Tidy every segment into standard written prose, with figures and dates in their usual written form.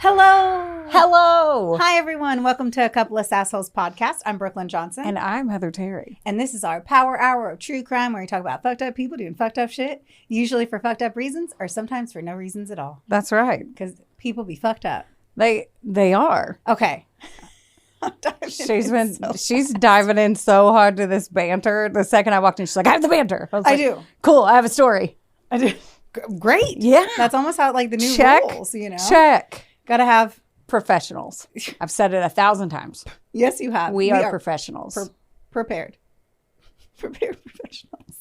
Hello. Hello. Hi, everyone. Welcome to A Couple of Sassholes podcast. I'm Brooklyn Johnson. And I'm Heather Terry. And this is our power hour of true crime where we talk about fucked up people doing fucked up shit, usually for fucked up reasons or sometimes for no reasons at all. That's right. Because people be fucked up. They are. Okay. She's diving in so hard to this banter. The second I walked in, she's like, I have the banter. I do. Cool. I have a story. I do. Great. Yeah. That's almost how like the new rules, you know? Check. Gotta have professionals. I've said it 1,000 times. Yes, you have. We are professionals. Prepared professionals.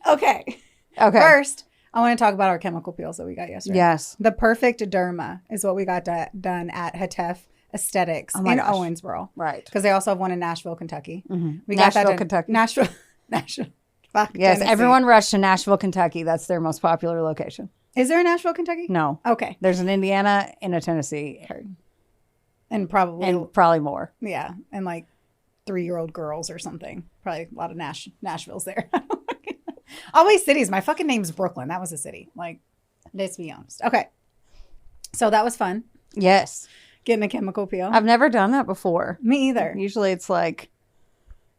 Okay. First, I want to talk about our chemical peels that we got yesterday. Yes. The perfect derma is what we got done at Hatef Aesthetics in Owensboro. Right. Because they also have one in Nashville, Kentucky. Mm-hmm. We got that in Kentucky. Nashville. Fuck, yes, Tennessee. everyone rushed to Nashville, Kentucky. That's their most popular location. Is there a Nashville, Kentucky? No. Okay. There's an Indiana and a Tennessee. And probably more. Yeah. And like 3-year-old girls or something. Probably a lot of Nashvilles there. Always cities. My fucking name's Brooklyn. That was a city. Like, let's be honest. Okay. So that was fun. Yes. Getting a chemical peel. I've never done that before. Me either. Usually it's like,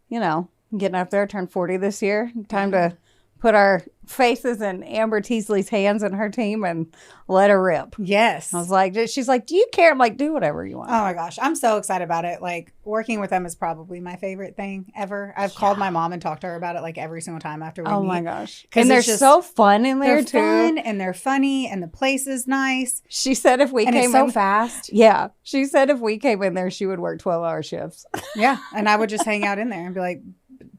you know, getting up there, turned 40 this year. Time to put our faces in Amber Teasley's hands and her team and let her rip. Yes. I was like, she's like, do you care? I'm like, do whatever you want. Oh my gosh. I'm so excited about it. Like working with them is probably my favorite thing ever. I've called my mom and talked to her about it like every single time after we meet. Oh my gosh. And they're so fun in there too. They're fun and they're funny and the place is nice. She said if we came it's so fast. Yeah. She said if we came in there, she would work 12-hour shifts. Yeah. And I would just hang out in there and be like,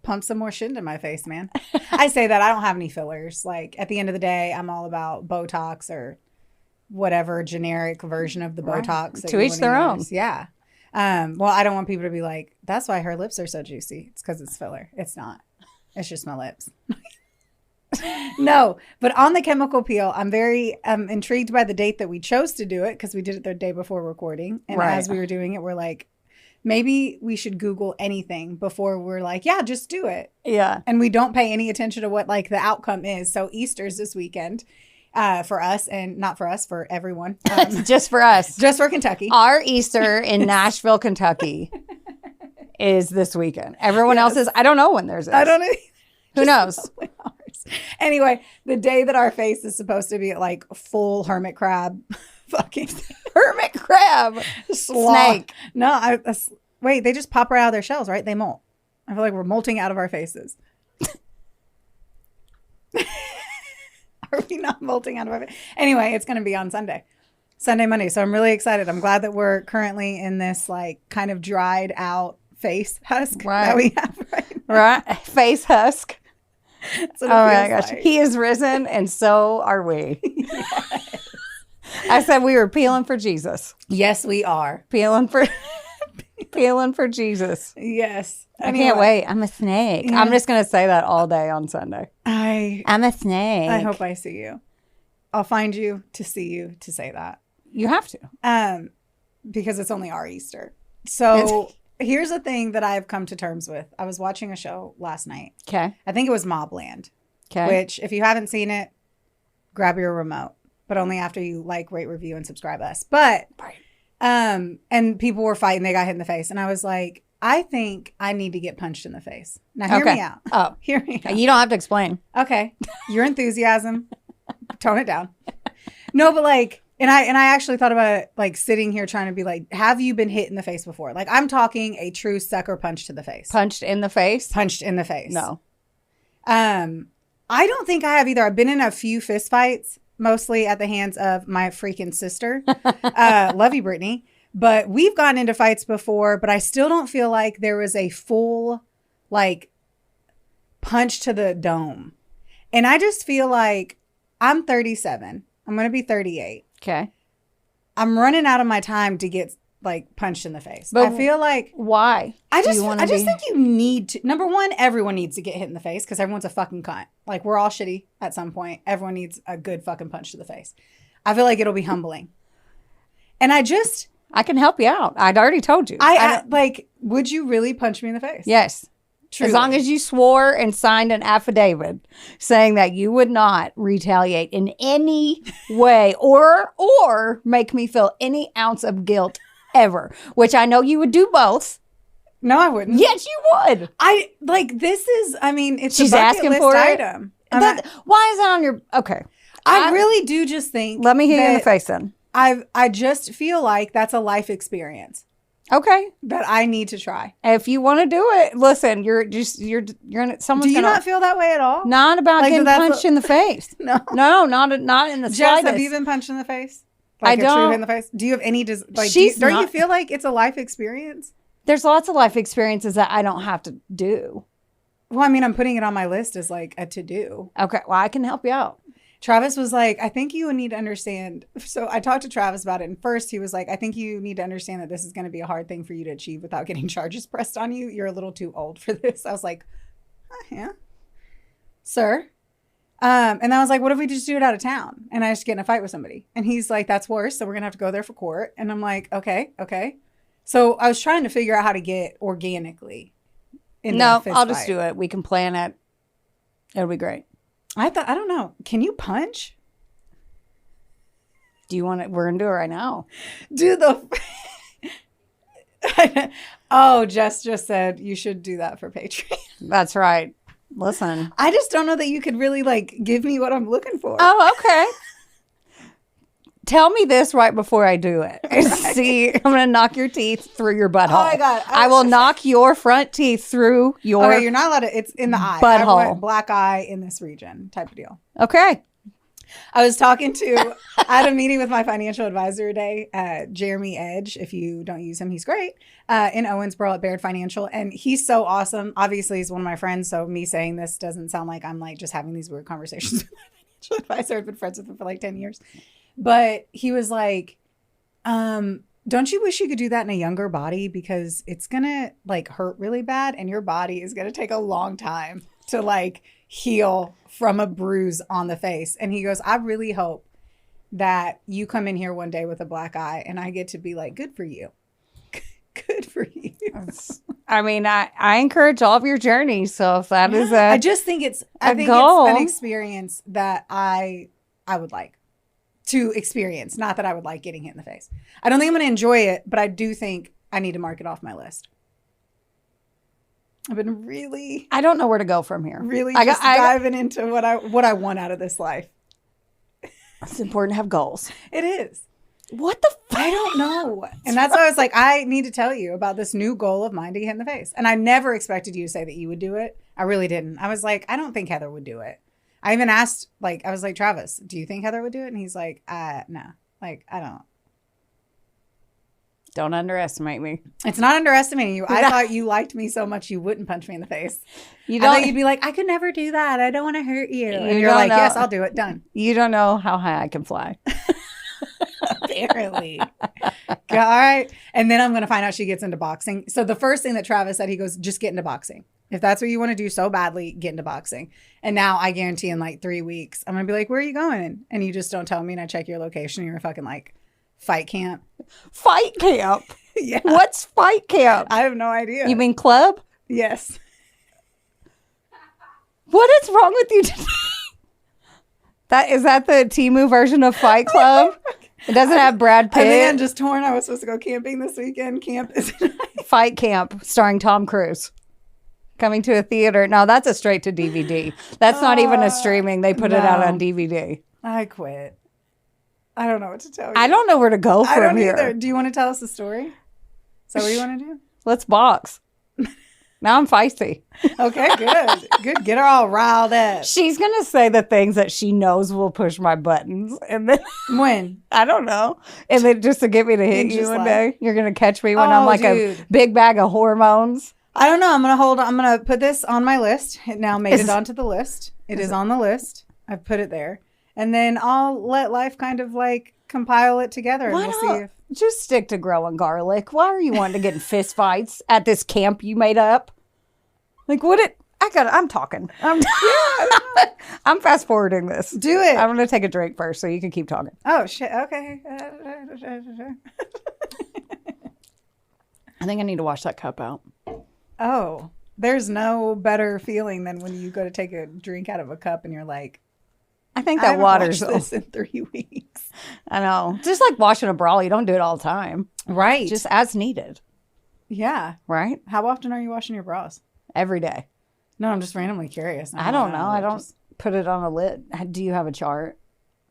pump some more shit into my face, man. I say that I don't have any fillers. Like at the end of the day, I'm all about Botox or whatever generic version of the Botox. To each their own. Yeah. Well, I don't want people to be like, that's why her lips are so juicy. It's because it's filler. It's not. It's just my lips. No, but on the chemical peel, I'm very intrigued by the date that we chose to do it because we did it the day before recording. And as we were doing it, we're like, maybe we should Google anything before we're like, yeah, just do it. Yeah. And we don't pay any attention to what like the outcome is. So Easter's this weekend for us and not for us, for everyone. Just for us. Just for Kentucky. Our Easter in Nashville, Kentucky is this weekend. Everyone else's, I don't know when theirs is. I don't know. Who knows? Anyway, the day that our face is supposed to be like full hermit crab. Fucking hermit crab snake. No, wait, they just pop right out of their shells, right? They molt. I feel like we're molting out of our faces. Are we not molting out of our face? Anyway, it's going to be on Sunday, Monday. So I'm really excited. I'm glad that we're currently in this like kind of dried out face husk that we have right now. Right. Face husk. Oh my gosh. Like. He is risen and so are we. Yes. I said we were peeling for Jesus. Yes, we are. Peeling for Jesus. Yes. I can't wait. I'm a snake. Yeah. I'm just going to say that all day on Sunday. I'm a snake. I hope I see you. I'll find you to see you to say that. You have to. Because it's only our Easter. So here's a thing that I've come to terms with. I was watching a show last night. Okay. I think it was Mobland. Okay. Which, if you haven't seen it, grab your remote. But only after you like, rate, review, and subscribe us. But, and people were fighting. They got hit in the face. And I was like, I think I need to get punched in the face. Now, hear me out. Oh. Hear me out. You don't have to explain. Okay. Your enthusiasm. Tone it down. No, but like, and I actually thought about it, like sitting here trying to be like, have you been hit in the face before? Like, I'm talking a true sucker punch to the face. Punched in the face? Punched in the face. No. I don't think I have either. I've been in a few fist fights. Mostly at the hands of my freaking sister. Love you, Brittany. But we've gotten into fights before, but I still don't feel like there was a full, like, punch to the dome. And I just feel like I'm 37. I'm going to be 38. Okay. I'm running out of my time to get like punched in the face. But I feel like why? I just think you need to. Number one, everyone needs to get hit in the face because everyone's a fucking cunt. Like we're all shitty at some point. Everyone needs a good fucking punch to the face. I feel like it'll be humbling. And I can help you out. I'd already told you. I like. Would you really punch me in the face? Yes. As long as you swore and signed an affidavit saying that you would not retaliate in any way or make me feel any ounce of guilt ever, which I know you would do both. No, I wouldn't. Yes, you would. It's She's a bucket asking list for item. Why is that on your... Okay. I really do just think... Let me hit you in the face then. I just feel like that's a life experience. Okay. That I need to try. If you want to do it, listen, you're someone's Do you not feel that way at all? Not about getting punched in the face. No. No, not in the Jess, slightest. have you been punched in the face? I don't. True in the face? Do you have any... don't you feel like it's a life experience? There's lots of life experiences that I don't have to do. Well, I mean, I'm putting it on my list as like a to-do. Okay. Well, I can help you out. Travis was like, I think you need to understand. So I talked to Travis about it. And first he was like, I think you need to understand that this is going to be a hard thing for you to achieve without getting charges pressed on you. You're a little too old for this. I was like, yeah, sir. And I was like, what if we just do it out of town? And I just get in a fight with somebody. And he's like, that's worse. So we're going to have to go there for court. And I'm like, okay. So I was trying to figure out how to get organically. I'll just do it. We can plan it. It'll be great. I don't know. Can you punch? Do you want it? We're going to do it right now. Do Jess just said you should do that for Patreon. That's right. Listen. I just don't know that you could really give me what I'm looking for. Oh, okay. Tell me this right before I do it. Right. See, I'm going to knock your teeth through your butthole. Oh my God. I will knock your front teeth through your Okay, you're not allowed to. It's in the eye. Butthole. I want black eye in this region type of deal. Okay. I was talking to, I had a meeting with my financial advisor today, Jeremy Edge. If you don't use him, he's great, in Owensboro at Baird Financial. And he's so awesome. Obviously, he's one of my friends. So me saying this doesn't sound like I'm just having these weird conversations with my financial advisor. I've been friends with him for 10 years. But he was like, don't you wish you could do that in a younger body? Because it's going to hurt really bad. And your body is going to take a long time to heal from a bruise on the face. And he goes, I really hope that you come in here one day with a black eye and I get to be like, good for you. Good for you. I mean, I encourage all of your journeys. So if that is I just think it's an experience that I would like to experience. Not that I would like getting hit in the face. I don't think I'm going to enjoy it, but I do think I need to mark it off my list. I've been I don't know where to go from here. Really diving into what I want out of this life. It's important to have goals. It is. What the fuck? I don't know. And that's why I was like, I need to tell you about this new goal of mine to get hit in the face. And I never expected you to say that you would do it. I really didn't. I was like, I don't think Heather would do it. I even asked, I was like, Travis, do you think Heather would do it? And he's like, no. I don't. Don't underestimate me. It's not underestimating you. I thought you liked me so much you wouldn't punch me in the face. I thought you'd be like, I could never do that. I don't want to hurt you. And you're like, yes, I'll do it. Done. You don't know how high I can fly. Apparently. All right. And then I'm going to find out she gets into boxing. So the first thing that Travis said, he goes, just get into boxing. If that's what you want to do so badly, get into boxing. And now I guarantee in 3 weeks, I'm going to be like, where are you going? And you just don't tell me and I check your location. You're fucking fight camp. Fight camp? Yeah. What's fight camp? I have no idea. You mean club? Yes. What is wrong with you today? Is that the Temu version of Fight Club? It doesn't have Brad Pitt. I think I'm just torn. I was supposed to go camping this weekend. Camp is Fight Camp starring Tom Cruise. Coming to a theater. No, that's a straight to DVD. That's not even a streaming. They put it out on DVD. I quit. I don't know what to tell you. I don't know where to go from here. Either. Do you want to tell us a story? Is that what you want to do? Let's box. Now I'm feisty. Okay, good. Good. Get her all riled up. She's going to say the things that she knows will push my buttons. And then when? I don't know. And then just to get me to hit you one day, you're going to catch me when I'm a big bag of hormones. I don't know. I'm going to put this on my list. It now made it onto the list. It is on the list. I've put it there. And then I'll let life kind of compile it together. And we'll see if... Just stick to growing garlic. Why are you wanting to get in fist fights at this camp you made up? I'm talking. I'm fast forwarding this. Do it. I'm going to take a drink first so you can keep talking. Oh, shit. Okay. I think I need to wash that cup out. Oh, There's no better feeling than when you go to take a drink out of a cup and you're like, I think I that haven't water's watched this in 3 weeks. I know. Just like washing a bra, you don't do it all the time. Right. Just as needed. Yeah. Right? How often are you washing your bras? Every day. No, I'm just randomly curious. I don't know. I don't put it on a lid. Do you have a chart?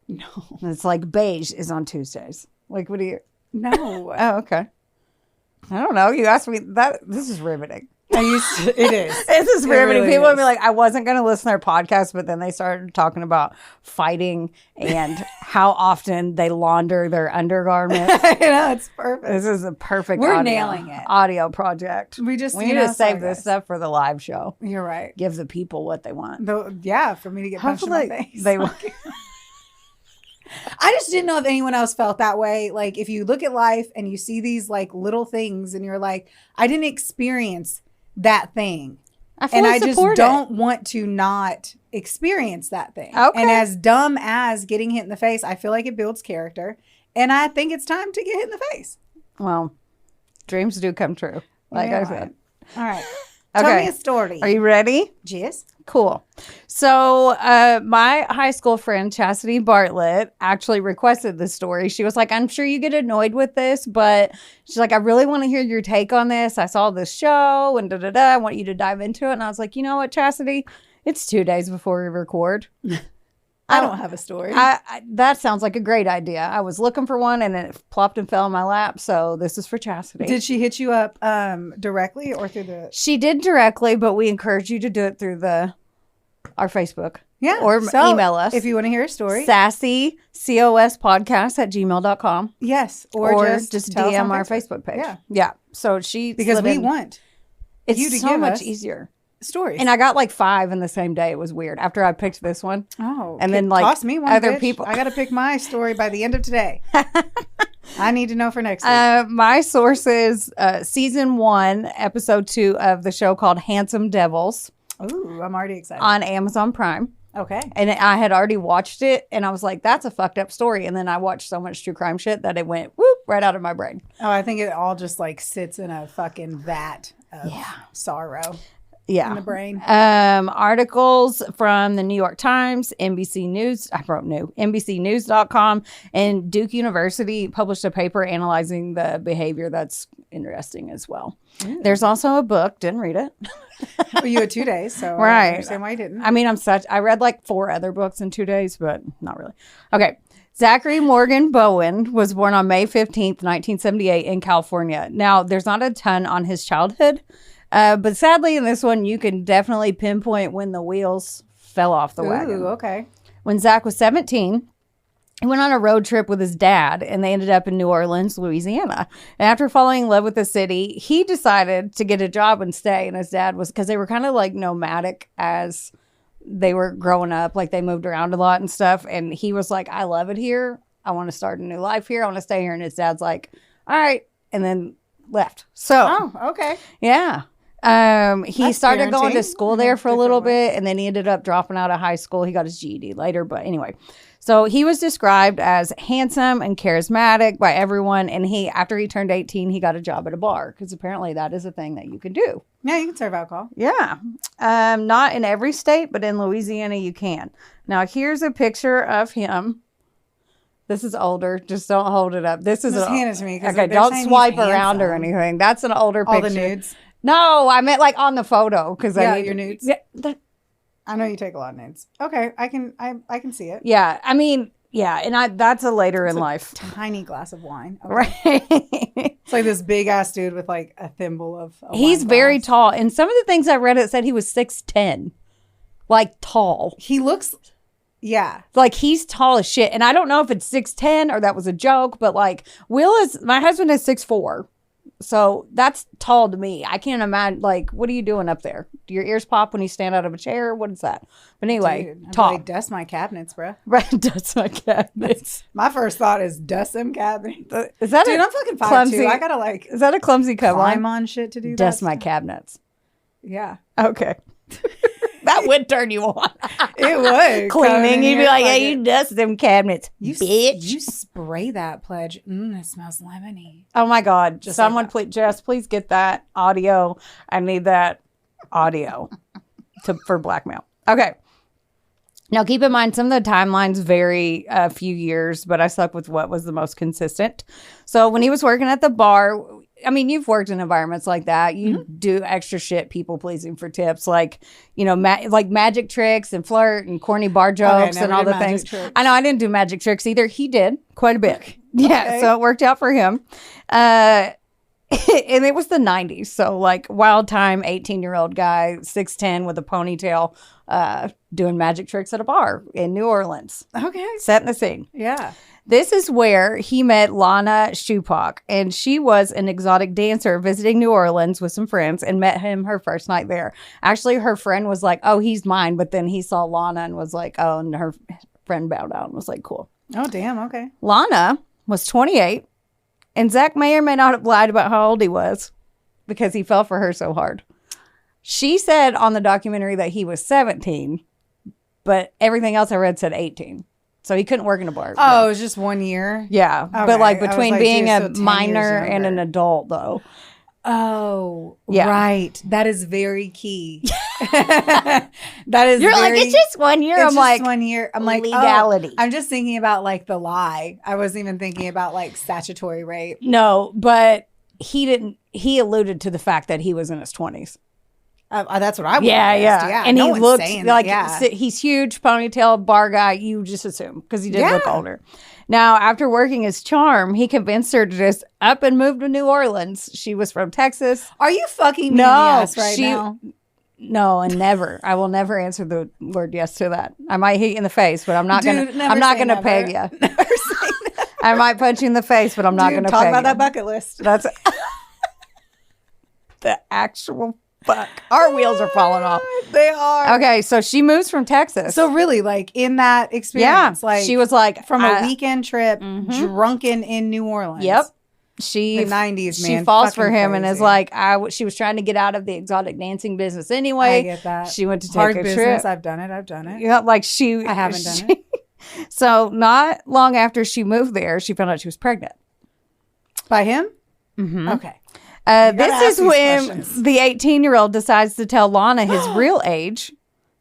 No. It's like beige is on Tuesdays. Like, what do you? No. Oh, okay. I don't know. You asked me that. This is riveting. It is. This is riveting. Really People would is. be like, I wasn't going to listen to their podcast, but then they started talking about fighting and how often they launder their undergarments. I know, it's perfect. This is a perfect We're audio, nailing it. audio project. We just We need to save this stuff for the live show. You're right. Give the people what they want. Yeah, for me to get punched in my Hopefully face. they will. I just didn't know if anyone else felt that way. Like, if you look at life and you see these like little things and you're like, I didn't experience that thing. And I just don't want to not experience that thing. Okay. And as dumb as getting hit in the face, I feel like it builds character. And I think it's time to get hit in the face. Well, dreams do come true. Like I said. All right. Okay. Tell me a story. Are you ready? Yes. Cool. So my high school friend, Chastity Bartlett, actually requested this story. She was like, I'm sure you get annoyed with this, but she's like, I really want to hear your take on this. I saw this show and da-da-da. I want you to dive into it. And I was like, you know what, Chastity? It's 2 days before we record. I don't have a story. That sounds like a great idea. I was looking for one and it plopped and fell in my lap. So this is for Chastity. Did she hit you up directly or through the... She did directly, but we encourage you to do it through our Facebook. Yeah. Or so, email us. If you want to hear a story. sassycospodcast@gmail.com. Yes. Or just tell us DM on our Facebook page. Yeah. Yeah. So she... Because we want it's you to so give much us easier. stories. And I got like 5 in the same day. It was weird. After I picked this one. Oh. And then like toss me one, other bitch. people. I got to pick my story by the end of today. I need to know for next week. My sources, season 1, episode 2 of the show called Handsome Devils Ooh, I'm already excited. on Amazon Prime. Okay. And I had already watched it and I was like, that's a fucked up story. And then I watched so much true crime shit that it went whoop right out of my brain. Oh, I think it all just like sits in a fucking vat of sorrow in the brain. Articles from the New York Times, NBC News, I wrote new, NBCnews.com, and Duke University published a paper analyzing the behavior. That's interesting as well. Ooh. There's also a book, didn't read it. Well, you had 2 days, so right. I understand why you didn't. I mean, I read like 4 other books in 2 days, but not really. Okay. Zachary Morgan Bowen was born on May 15th, 1978 in California. Now, there's not a ton on his childhood, but sadly in this one, you can definitely pinpoint when the wheels fell off the wagon. Ooh, okay. When Zach was 17, he went on a road trip with his dad, and they ended up in New Orleans, Louisiana. And after falling in love with the city, he decided to get a job and stay. And his dad was, because they were kind of like nomadic as they were growing up, like they moved around a lot and stuff. And he was like, I love it here. I want to start a new life here. I want to stay here. And his dad's like, all right. And then left. So, okay. Yeah. He started going to school there for a little bit, and then he ended up dropping out of high school. He got his GED later, but anyway. So he was described as handsome and charismatic by everyone. And after he turned 18, he got a job at a bar, because apparently that is a thing that you can do. Yeah, you can serve alcohol. Yeah. Not in every state, but in Louisiana you can. Now here's a picture of him. This is older. Just don't hold it up. This is just hand it to me. Okay, don't swipe around or anything. That's an older picture. All the nudes? No, I meant like on the photo, because your nudes. Yeah, I know you take a lot of nudes. Okay, I can see it. Yeah, I mean, yeah, and that's a later in life. Tiny glass of wine. Okay. Right. It's like this big ass dude with like a thimble of. He's very tall, and some of the things I read, it said he was 6'10", like tall. He looks. Yeah. Like he's tall as shit, and I don't know if it's 6'10" or that was a joke, but like my husband is 6'4". So that's tall to me. I can't imagine, like, what are you doing up there? Do your ears pop when you stand out of a chair? What is that? But anyway, dude, tall. Like, dust my cabinets, bro. Right, dust my cabinets. My first thought is dust them cabinets. Is that dude, I'm fucking 5'2". clumsy? I gotta like. Is that a clumsy cover? Climb on shit to do that. Dust my cabinets. Yeah. Okay. That would turn you on. It would. Cleaning, you'd be like, hey, you dust them cabinets, bitch. You spray that pledge. It smells lemony. Oh my God. Just Someone please get that audio. I need that audio for blackmail. Okay. Now, keep in mind, some of the timelines vary a few years, but I stuck with what was the most consistent. So when he was working at the bar, I mean, you've worked in environments like that. You do extra shit, people pleasing for tips, like, you know, like magic tricks and flirt and corny bar jokes and all the things. Tricks. I know I didn't do magic tricks either. He did quite a bit. Okay. Yeah, so it worked out for him. And it was the 90s. So like wild time, 18-year-old guy, 6'10" with a ponytail, doing magic tricks at a bar in New Orleans. Okay. Setting the scene. Yeah. This is where he met Lana Shupak, and she was an exotic dancer visiting New Orleans with some friends and met him her first night there. Actually, her friend was like, oh, he's mine. But then he saw Lana and was like, oh, and her friend bowed out and was like, cool. Oh, damn. Okay. Lana was 28, and Zack may or may not have lied about how old he was because he fell for her so hard. She said on the documentary that he was 17, but everything else I read said 18. So he couldn't work in a bar. Oh, it was just 1 year? Yeah. Okay. But like between like, being dude, a minor and an adult, though. Oh, yeah. Right. That is very key. That is You're like, it's just 1 year. I'm like, 1 year. I'm like, legality. Oh, I'm just thinking about like the lie. I wasn't even thinking about like statutory rape. No, but he alluded to the fact that he was in his 20s. That's what I would have guessed. Yeah. And no he looked like, yeah. He's huge, ponytail, bar guy. You just assume because he did look older. Now, after working his charm, he convinced her to just up and move to New Orleans. She was from Texas. Are you fucking me in the ass right now? No, and never. I will never answer the word yes to that. I might hit you in the face, but I'm not gonna. I'm not gonna peg you. Never say never. I might punch you in the face, but I'm not gonna talk peg about you. that bucket list. That's the actual fuck. Our wheels are falling off. They are. Okay, so she moves from Texas. So really, like in that experience, like she was like from a weekend trip, drunken in New Orleans. Yep. The 90s, man. She falls for him crazy. and is like, she was trying to get out of the exotic dancing business anyway. I get that. She went to take hard a business. trip. I've done it. Yeah, like I haven't done it. So not long after she moved there, she found out she was pregnant. By him? Mm-hmm. Okay. This is when the 18-year-old decides to tell Lana his real age,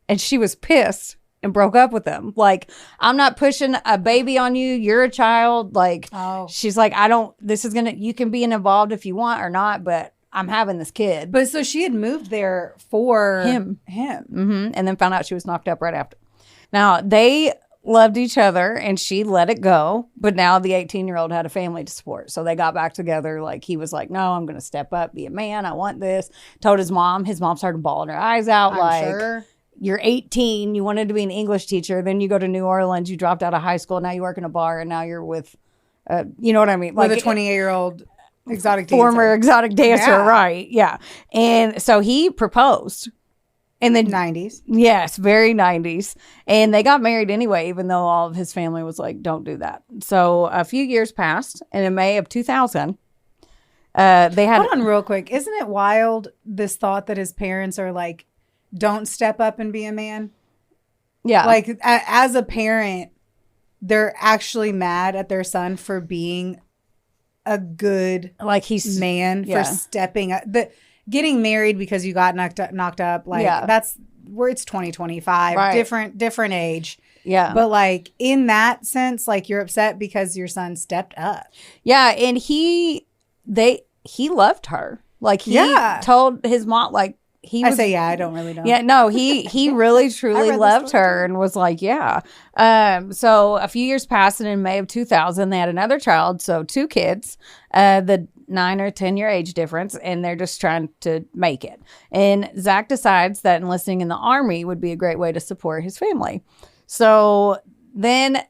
and she was pissed and broke up with him. Like, I'm not pushing a baby on you. You're a child. Like, she's like, you can be involved if you want or not, but I'm having this kid. But so she had moved there for him. Mm-hmm. And then found out she was knocked up right after. Now, they loved each other and she let it go, but now the 18-year-old had a family to support, so they got back together. Like, he was like, no, I'm gonna step up, be a man, I want this. Told his mom started bawling her eyes out. Sure. You're 18, you wanted to be an English teacher, then you go to New Orleans, you dropped out of high school, now you work in a bar, and now you're with you know what I mean, like a 28-year-old exotic dancer. Former exotic dancer. Right. Yeah. And so he proposed in the 90s. Yes, very 90s. And they got married anyway, even though all of his family was like, don't do that. So a few years passed, and in May of 2000, they had... Hold on real quick. Isn't it wild, this thought that his parents are like, don't step up and be a man? Yeah. Like, as a parent, they're actually mad at their son for being a good man for stepping up. Getting married because you got knocked up, like that's where it's 2025, right. different age. Yeah. But like in that sense, like you're upset because your son stepped up. Yeah. And he loved her. Like he told his mom, like I don't really know. Yeah, no, he really truly loved her and was like, yeah. So a few years passed, and in May of 2000, they had another child. So 2 kids, the 9 or 10 year age difference, and they're just trying to make it. And Zack decides that enlisting in the army would be a great way to support his family. So then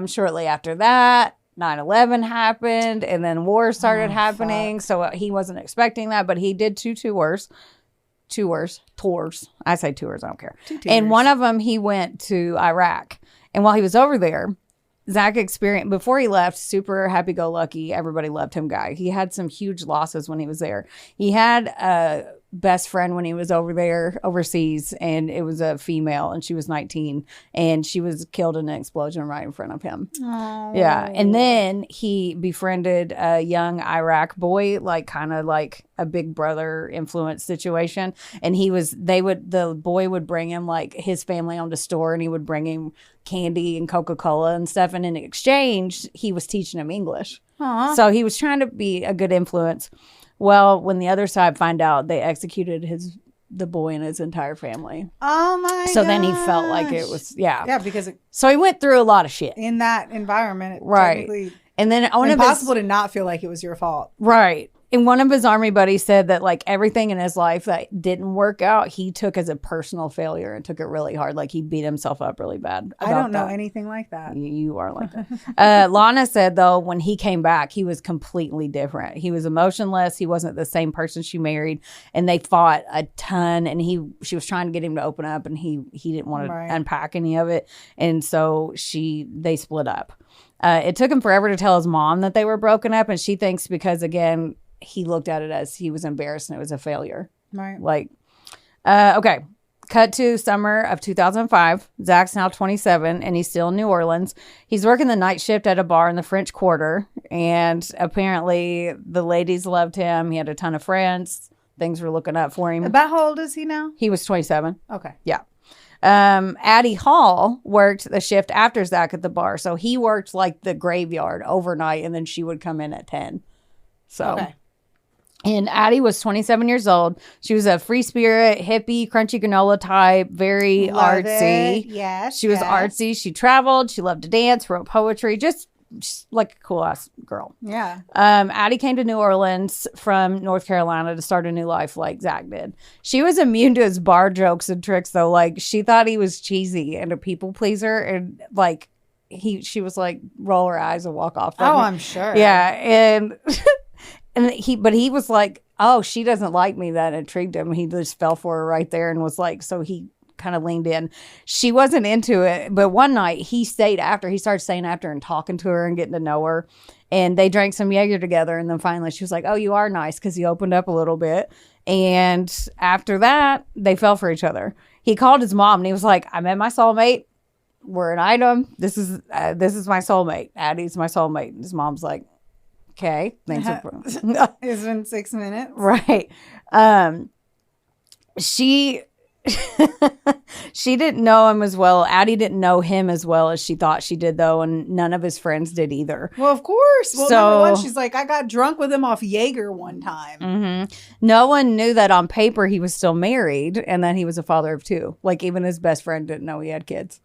shortly after that, 9/11 happened, and then war started happening. Fuck. So he wasn't expecting that, but he did 2 tours. I say tours, I don't care. 2 tours. And one of them, he went to Iraq. And while he was over there, Zack experienced, before he left, super happy-go-lucky, everybody loved him guy. He had some huge losses when he was there. He had best friend when he was over there overseas, and it was a female, and she was 19, and she was killed in an explosion right in front of him. Oh. Yeah. And then he befriended a young Iraq boy, like kind of like a big brother influence situation. And the boy would bring him, like, his family owned a store, and he would bring him candy and Coca-Cola and stuff. And in exchange, he was teaching him English. Aww. So he was trying to be a good influence. Well, when the other side find out, they executed the boy and his entire family. Oh my! So then he felt like it was yeah, because so he went through a lot of shit in that environment, right? And then impossible to not feel like it was your fault, right? And one of his army buddies said that, like, everything in his life that didn't work out, he took as a personal failure and took it really hard. Like, he beat himself up really bad. I don't know anything like that. You are like that. Lana said, though, when he came back, he was completely different. He was emotionless. He wasn't the same person she married. And they fought a ton. And she was trying to get him to open up, and he didn't want to unpack any of it. And so they split up. It took him forever to tell his mom that they were broken up. And she thinks because, again, he looked at it as he was embarrassed and it was a failure. Right. Like, okay. Cut to summer of 2005. Zach's now 27 and he's still in New Orleans. He's working the night shift at a bar in the French Quarter. And apparently the ladies loved him. He had a ton of friends. Things were looking up for him. About how old is he now? He was 27. Okay. Yeah. Addie Hall worked the shift after Zack at the bar. So he worked like the graveyard overnight, and then she would come in at 10. So. Okay. And Addie was 27 years old. She was a free spirit, hippie, crunchy granola type, very artsy. Yes. She was artsy. She traveled. She loved to dance, wrote poetry, just like a cool ass girl. Yeah. Addie came to New Orleans from North Carolina to start a new life like Zack did. She was immune to his bar jokes and tricks, though. Like, she thought he was cheesy and a people pleaser, and like she was like roll her eyes and walk off. Oh, I'm sure. Yeah. And but he was like, oh, she doesn't like me. That intrigued him. He just fell for her right there and was like, so he kind of leaned in. She wasn't into it. But one night he stayed after. He started staying after and talking to her and getting to know her. And they drank some Jaeger together. And then finally she was like, oh, you are nice, because he opened up a little bit. And after that, they fell for each other. He called his mom and he was like, I met my soulmate. We're an item. This is my soulmate. Addie's my soulmate. And his mom's like, okay, thanks. It's been 6 minutes. Right. She didn't know him as well. Addie didn't know him as well as she thought she did, though, and none of his friends did either. Well, of course. Well, number one, she's like, I got drunk with him off Jaeger one time. Mm-hmm. No one knew that on paper he was still married and that he was a father of 2. Like, even his best friend didn't know he had kids.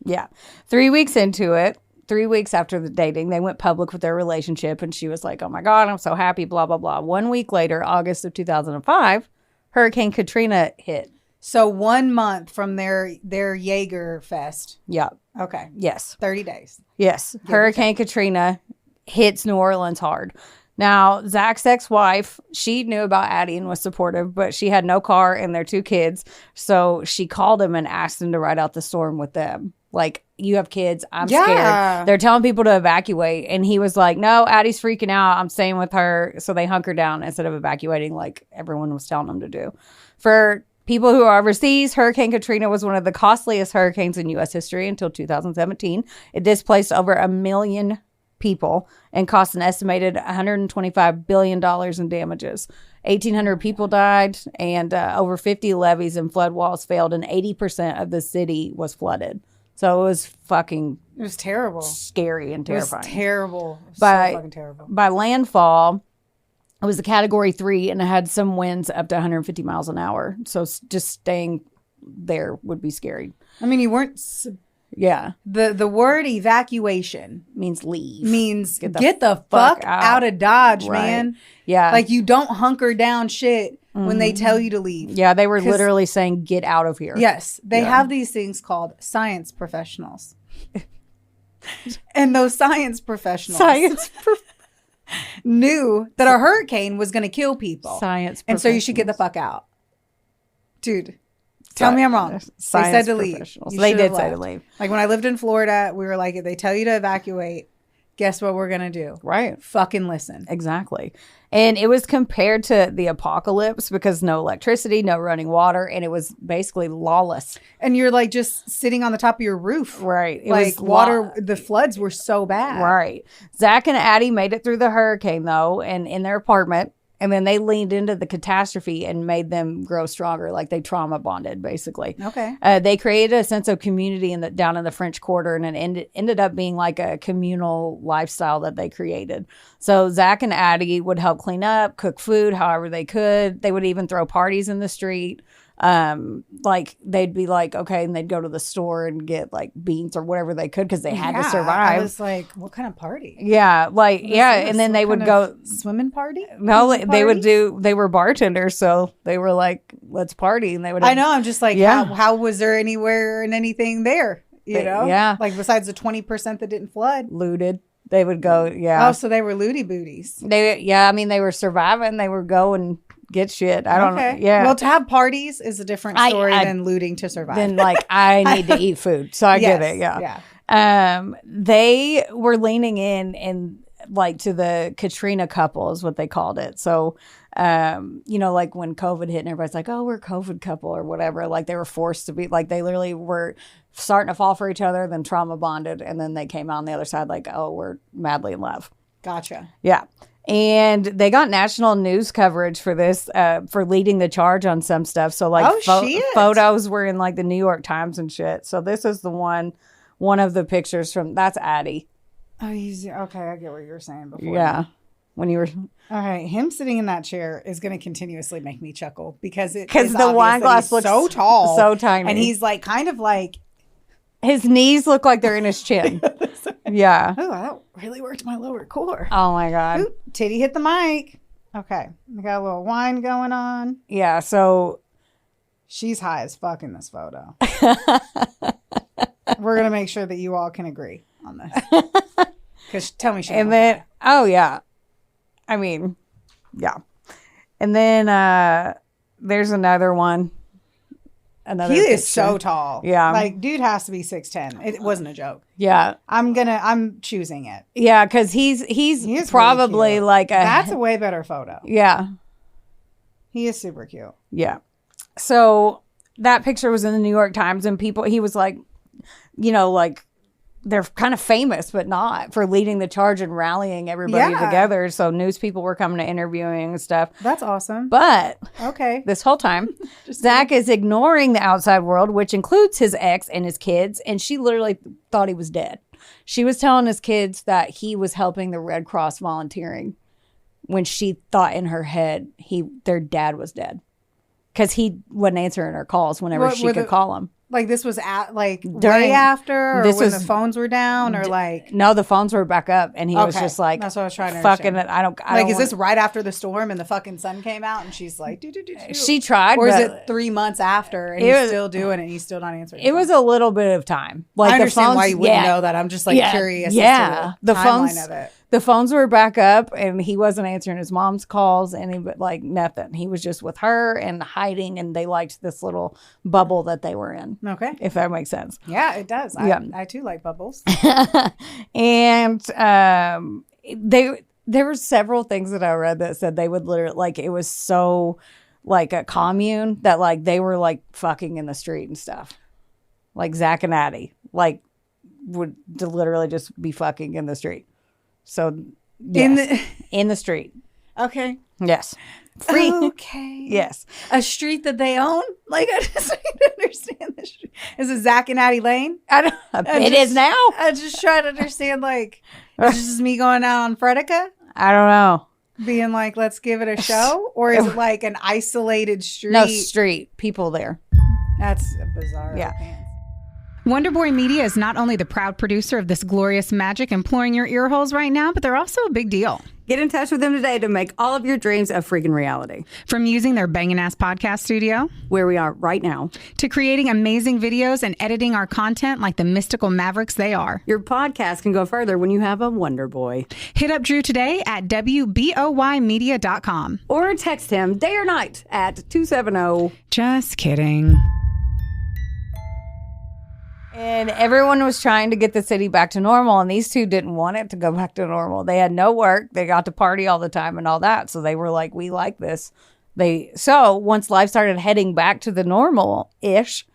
Yeah. 3 weeks into it, 3 weeks after the dating, they went public with their relationship, and she was like, oh my God, I'm so happy, blah, blah, blah. 1 week later, August of 2005, Hurricane Katrina hit. So 1 month from their Jaeger fest. Yeah. Okay. Yes. 30 days. Yes. Hurricane Katrina hits New Orleans hard. Now, Zack's ex-wife, she knew about Addie and was supportive, but she had no car and their 2 kids. So she called him and asked him to ride out the storm with them. Like, you have kids. I'm scared. They're telling people to evacuate. And he was like, no, Addie's freaking out. I'm staying with her. So they hunkered down instead of evacuating like everyone was telling them to do. For people who are overseas, Hurricane Katrina was one of the costliest hurricanes in U.S. history until 2017. It displaced over 1 million people and cost an estimated $125 billion in damages. 1,800 people died, and over 50 levees and flood walls failed, and 80% of the city was flooded. So it was terrible. Scary and terrifying. It was terrible. So fucking terrible. By landfall, it was a category 3, and it had some winds up to 150 miles an hour. So just staying there would be scary. I mean, you weren't... Yeah. The word evacuation means leave. Means get the fuck out of Dodge, right. Man. Yeah. Like, you don't hunker down shit when they tell you to leave. Yeah, they were literally saying, get out of here. Yes. They have these things called science professionals. And those science professionals knew that a hurricane was going to kill people. And so you should get the fuck out. Dude. Tell me I'm wrong. They said to leave. They did say to leave. Like, when I lived in Florida, we were like, if they tell you to evacuate, guess what we're going to do? Right. Fucking listen. Exactly. And it was compared to the apocalypse because no electricity, no running water, and it was basically lawless. And you're like just sitting on the top of your roof. Right. It like was water, the floods were so bad. Right. Zack and Addie made it through the hurricane, though, and in their apartment. And then they leaned into the catastrophe and made them grow stronger, like they trauma bonded, basically. Okay. They created a sense of community down in the French Quarter, and it ended up being like a communal lifestyle that they created. So Zack and Addie would help clean up, cook food, however they could. They would even throw parties in the street. Like they'd be like, okay, and they'd go to the store and get like beans or whatever they could because they had to survive. I was like, what kind of party? Yeah, like and then they would go swimming party. No, they were bartenders, so they were like, let's party, and they would. I know. I'm just like, how was there anywhere and anything there? You know, like besides the 20% that didn't flood, looted. They would go, Oh, so they were looty booties. I mean, they were surviving. They were going. Get shit. I don't know. Yeah. Well, to have parties is a different story than looting to survive. Then like I need to eat food. So I get it. Yeah. They were leaning in and like to the Katrina couple is what they called it. So, like when COVID hit and everybody's like, oh, we're a COVID couple or whatever. Like they were forced to be like, they literally were starting to fall for each other, then trauma bonded. And then they came out on the other side like, oh, we're madly in love. Gotcha. Yeah. And they got national news coverage for this, for leading the charge on some stuff. So like photos were in like the New York Times and shit. So this is the one of the pictures that's Addie. Oh, okay. I get what you were saying before. Yeah. When you were. All right. Him sitting in that chair is going to continuously make me chuckle because the wine glass looks so tall. So tiny. And he's like kind of like. His knees look like they're in his chin. Yeah. Oh, that really worked my lower core. Oh my God. Ooh, titty hit the mic. Okay. We got a little wine going on. Yeah. So she's high as fuck in this photo. We're going to make sure that you all can agree on this. Because tell me and then, yeah. I mean, yeah. And then there's another one. He is so tall. Yeah. Like, dude has to be 6'10". It wasn't a joke. Yeah. I'm choosing it. Yeah, because he's probably really like that's a way better photo. Yeah. He is super cute. Yeah. So that picture was in the New York Times and he was like, like they're kind of famous, but not for leading the charge and rallying everybody together. So news people were coming to interviewing and stuff. That's awesome. But okay, this whole time, Zack is ignoring the outside world, which includes his ex and his kids. And she literally thought he was dead. She was telling his kids that he was helping the Red Cross volunteering when she thought in her head their dad was dead because he wasn't answering her calls whenever she could call him. Like this was way after, or when the phones were down, or like no, the phones were back up, and he was just like, "That's what I was trying to fucking understand. I don't is this right after the storm and the fucking sun came out, and she's like, do. She tried, or is it 3 months after, and he's still doing it, and he's still not answering? It was a little bit of time. Like I understand why you wouldn't know that. I'm just like curious. Yeah, as to the timeline of it. The phones were back up, and he wasn't answering his mom's calls, and like nothing. He was just with her and hiding, and they liked this little bubble that they were in. Okay, if that makes sense. Yeah, it does. Yeah. I too like bubbles. And there were several things that I read that said they would literally like it was so like a commune that like they were like fucking in the street and stuff. Like Zack and Addie like would literally just be fucking in the street. So yes, in the street. Okay. Yes. Free. Okay. Yes. A street that they own? Like, I just need to understand this street. Is it Zack and Addie Lane? It is now. I just try to understand, like, is this just me going out on Fredica? I don't know. Being like, let's give it a show? Or is it like an isolated street? No, street. People there. That's bizarre. Yeah. Wonderboy Media is not only the proud producer of this glorious magic employing your ear holes right now, but they're also a big deal. Get in touch with them today to make all of your dreams a freaking reality. From using their bangin' ass podcast studio, where we are right now, to creating amazing videos and editing our content like the mystical mavericks they are. Your podcast can go further when you have a Wonder Boy. Hit up Drew today at WBOYmedia.com. Or text him day or night at 270. Just kidding. And everyone was trying to get the city back to normal, and these two didn't want it to go back to normal. They had no work. They got to party all the time and all that. So they were like, we like this. So once life started heading back to the normal-ish,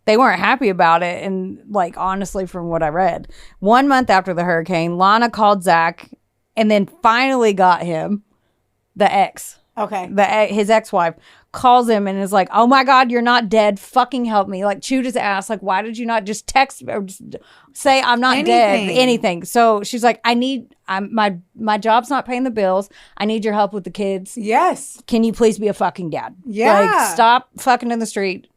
they weren't happy about it. And like, honestly, from what I read, 1 month after the hurricane, Lana called Zack and then finally got him, the ex. Okay. His ex-wife calls him and is like, oh my God, you're not dead. Fucking help me. Like, chewed his ass. Like, why did you not just text me or just say I'm not dead? Anything. So she's like, my job's not paying the bills. I need your help with the kids. Yes. Can you please be a fucking dad? Yeah. Like, stop fucking in the street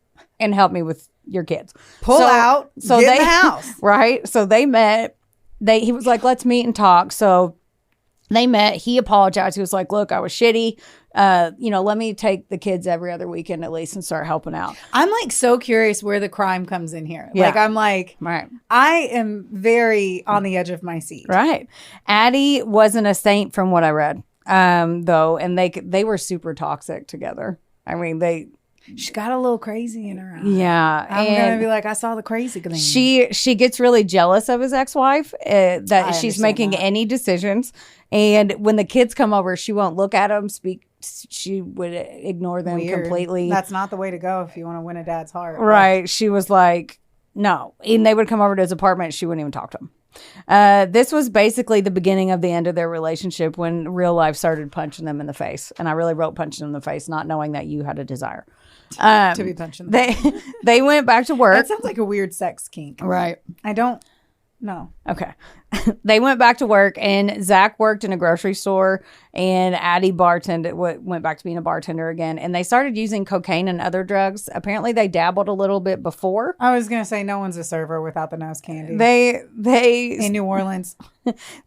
and help me with your kids. Pull out. Get in the house. Right. So they met. He was like, let's meet and talk. So they met. He apologized. He was like, look, I was shitty. Let me take the kids every other weekend at least and start helping out. I'm like so curious where the crime comes in here. Yeah. Like, I'm like, right. I am very on the edge of my seat. Right. Addie wasn't a saint from what I read, though. And they were super toxic together. I mean, she got a little crazy in her eye. Yeah. I'm going to be like, I saw the crazy thing. She gets really jealous of his ex-wife, that she's making any decisions. And when the kids come over, she won't look at them, speak. She would ignore them completely. That's not the way to go if you want to win a dad's heart. Right. She was like, no. And they would come over to his apartment. She wouldn't even talk to him. This was basically the beginning of the end of their relationship when real life started punching them in the face. And I really wrote punching them in the face, not knowing that you had a desire. To be punching them. They went back to work. That sounds like a weird sex kink. Right. I don't know. Okay. They went back to work, and Zack worked in a grocery store, and Addie went back to being a bartender again. And they started using cocaine and other drugs. Apparently, they dabbled a little bit before. I was gonna say no one's a server without the nose candy. They in New Orleans,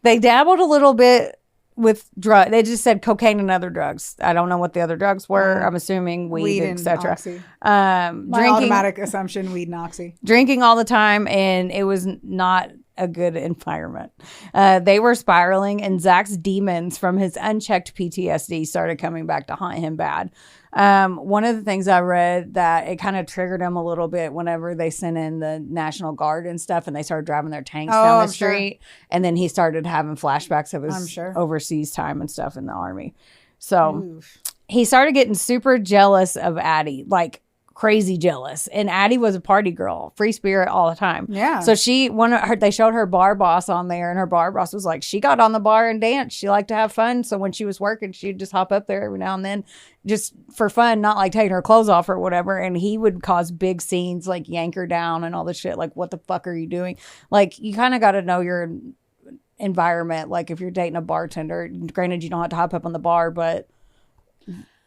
they dabbled a little bit with drug. They just said cocaine and other drugs. I don't know what the other drugs were. I'm assuming weed etc. My automatic assumption: weed and oxy. Drinking all the time, and it was not a good environment. They were spiraling, and Zack's demons from his unchecked PTSD started coming back to haunt him bad. One of the things I read that it kind of triggered him a little bit whenever they sent in the National Guard and stuff, and they started driving their tanks down the street. Sure. And then he started having flashbacks of his overseas time and stuff in the army. So he started getting super jealous of Addie, like crazy jealous. And Addie was a party girl, free spirit all the time. Yeah. So they showed her bar boss on there, and her bar boss was like, she got on the bar and danced. She liked to have fun. So when she was working, she'd just hop up there every now and then just for fun, not like taking her clothes off or whatever. And he would cause big scenes, like yank her down and all this shit. Like, what the fuck are you doing? Like, you kind of got to know your environment. Like, if you're dating a bartender, granted, you don't have to hop up on the bar, but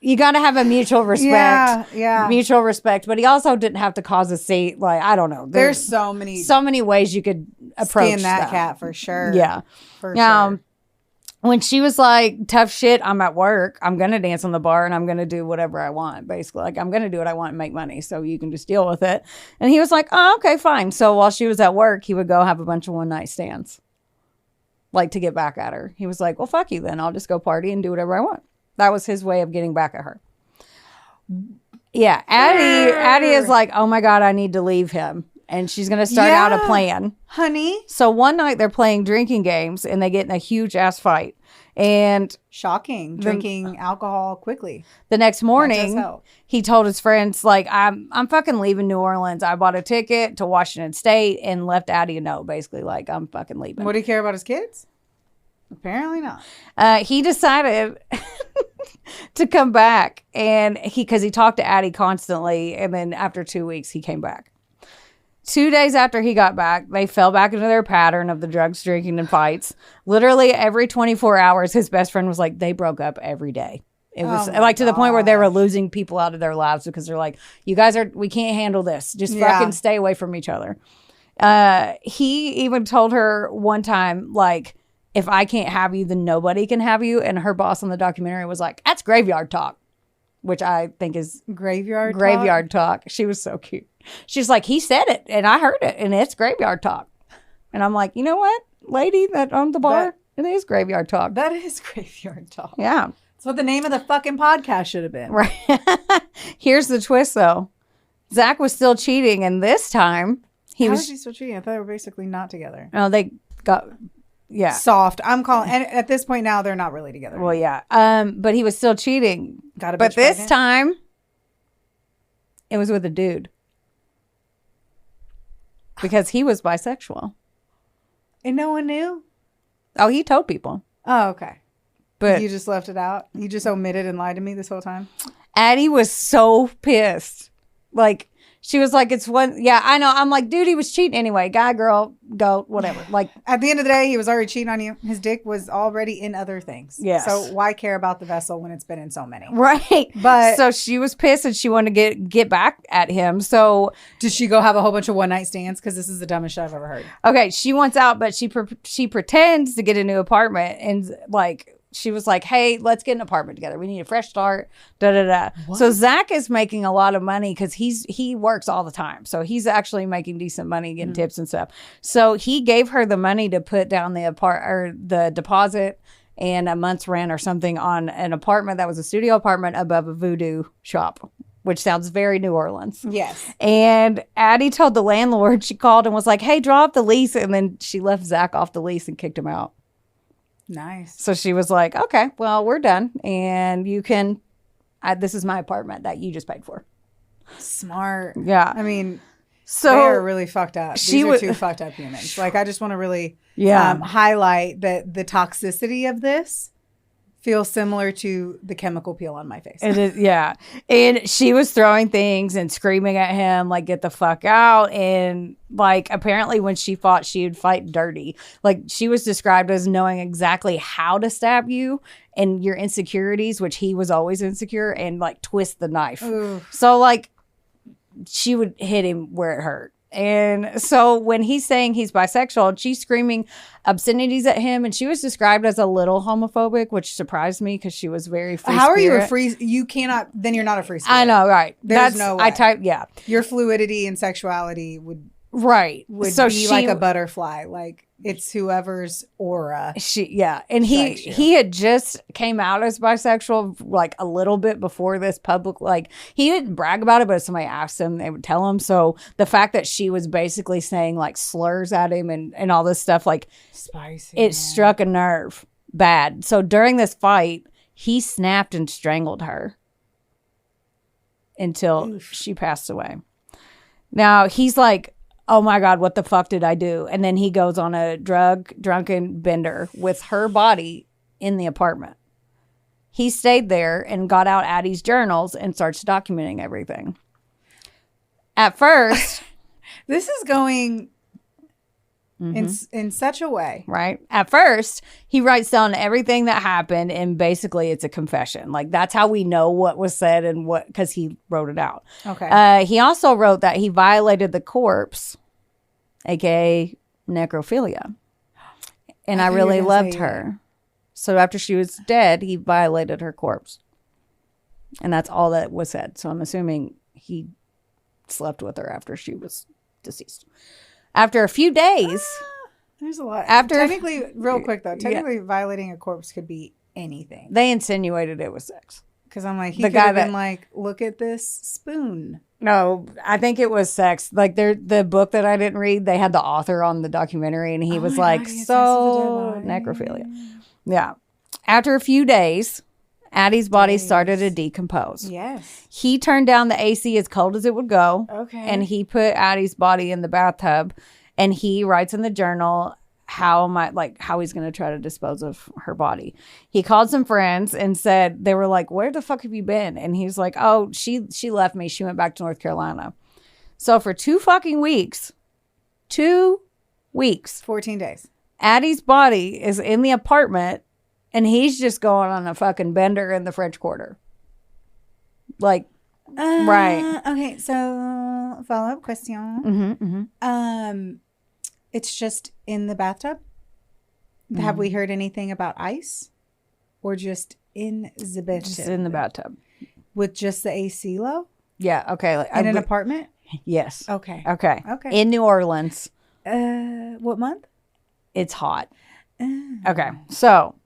you got to have a mutual respect. Yeah. Mutual respect. But he also didn't have to cause a scene. Like, I don't know. There's so many ways you could approach skin that cat for sure. Yeah. For sure. When she was like, tough shit, I'm at work. I'm going to dance on the bar and I'm going to do whatever I want, basically. Like, I'm going to do what I want and make money. So you can just deal with it. And he was like, oh, okay, fine. So while she was at work, he would go have a bunch of one night stands. Like, to get back at her. He was like, well, fuck you then. I'll just go party and do whatever I want. That was his way of getting back at her. Yeah. Addie is like, oh my God, I need to leave him. And she's going to start out a plan. Honey. So one night they're playing drinking games and they get in a huge ass fight. And shocking. Drinking alcohol quickly. The next morning, he told his friends, like, I'm fucking leaving New Orleans. I bought a ticket to Washington State and left Addie a note, basically, like, I'm fucking leaving. Would he care about his kids? Apparently not. He decided to come back, and because he talked to Addie constantly, and then after 2 weeks, he came back. 2 days after he got back, they fell back into their pattern of the drugs, drinking, and fights. Literally every 24 hours, his best friend was like, they broke up every day. It was like to the point where they were losing people out of their lives because they're like, we can't handle this. Just fucking stay away from each other. He even told her one time, like, if I can't have you, then nobody can have you. And her boss on the documentary was like, that's graveyard talk, which I think is graveyard talk. She was so cute. She's like, he said it and I heard it and it's graveyard talk. And I'm like, you know what, lady that owned the bar? It is graveyard talk. That is graveyard talk. Yeah. That's what the name of the fucking podcast should have been. Right. Here's the twist though. Zack was still cheating, and this time How is he still cheating? I thought they were basically not together. No, they got, yeah. Soft. I'm calling, and at this point now, they're not really together. Well, yeah. But he was still cheating. But this time, it was with a dude. Because he was bisexual. And no one knew? Oh, he told people. Oh, okay. But you just left it out? You just omitted and lied to me this whole time? Addie was so pissed. Like, she was like, it's one. Yeah, I know. I'm like, dude, he was cheating anyway. Guy, girl, goat, whatever. Like, at the end of the day, he was already cheating on you. His dick was already in other things. Yes. So why care about the vessel when it's been in so many? Right. But so she was pissed and she wanted to get back at him. So did she go have a whole bunch of one night stands? Because this is the dumbest shit I've ever heard. Okay, she wants out, but she pretends to get a new apartment and like. She was like, hey, let's get an apartment together. We need a fresh start. Da da da. What? So Zack is making a lot of money because he works all the time. So he's actually making decent money, getting tips and stuff. So he gave her the money to put down the deposit and a month's rent or something on an apartment that was a studio apartment above a voodoo shop, which sounds very New Orleans. Yes. And Addie told the landlord, she called and was like, hey, draw up the lease. And then she left Zack off the lease and kicked him out. Nice. So she was like, okay, well, we're done. And you can, this is my apartment that you just paid for. Smart. Yeah. I mean, so they're really fucked up. These are two fucked up humans. Like, I just want to really highlight that the toxicity of this feels similar to the chemical peel on my face. It is, yeah. And she was throwing things and screaming at him, like, get the fuck out. And, like, apparently when she fought, she would fight dirty. Like, she was described as knowing exactly how to stab you and your insecurities, which he was always insecure, and, like, twist the knife. Ooh. So, like, she would hit him where it hurt. And so when he's saying he's bisexual, she's screaming obscenities at him, and she was described as a little homophobic, which surprised me because she was very free. How spirit. are you a free? You cannot. Then you're not a free spirit. I know, right? There's no way. I type, yeah. Your fluidity and sexuality would so be like a butterfly. Like, it's whoever's aura. And he had just came out as bisexual like a little bit before this public, like he didn't brag about it, but if somebody asked him, they would tell him. So the fact that she was basically saying like slurs at him and all this stuff, like spicy, it struck a nerve bad. So during this fight, he snapped and strangled her until she passed away. Now he's like, oh my God, what the fuck did I do? And then he goes on a drunken bender with her body in the apartment. He stayed there and got out Addie's journals and starts documenting everything. At first, this is going in such a way. Right? At first, he writes down everything that happened, and basically it's a confession. Like, that's how we know what was said and what, because he wrote it out. Okay. He also wrote that he violated the corpse, aka necrophilia. And I really loved her. So after she was dead, he violated her corpse. And that's all that was said. So I'm assuming he slept with her after she was deceased. After a few days. There's a lot. Technically, real quick though, violating a corpse could be anything. They insinuated it was sex. Because I'm like, he could have been like, look at this spoon. No, I think it was sex. Like, the book that I didn't read, they had the author on the documentary, and he was like, necrophilia. Yeah. After a few days, Addie's body started to decompose. Yes. He turned down the AC as cold as it would go. Okay. And he put Addie's body in the bathtub, and he writes in the journal how he's going to try to dispose of her body. He called some friends and said, they were like, where the fuck have you been? And he's like, oh, she left me. She went back to North Carolina. So for 2 fucking weeks, 14 days, Addie's body is in the apartment, and he's just going on a fucking bender in the French Quarter. Like, right. Okay, so follow-up question. It's just in the bathtub? Have we heard anything about ice? Or just in the bathtub? Just in the bathtub. With just the AC low? Yeah, okay. In an apartment? Yes. Okay. In New Orleans. What month? It's hot. Okay, so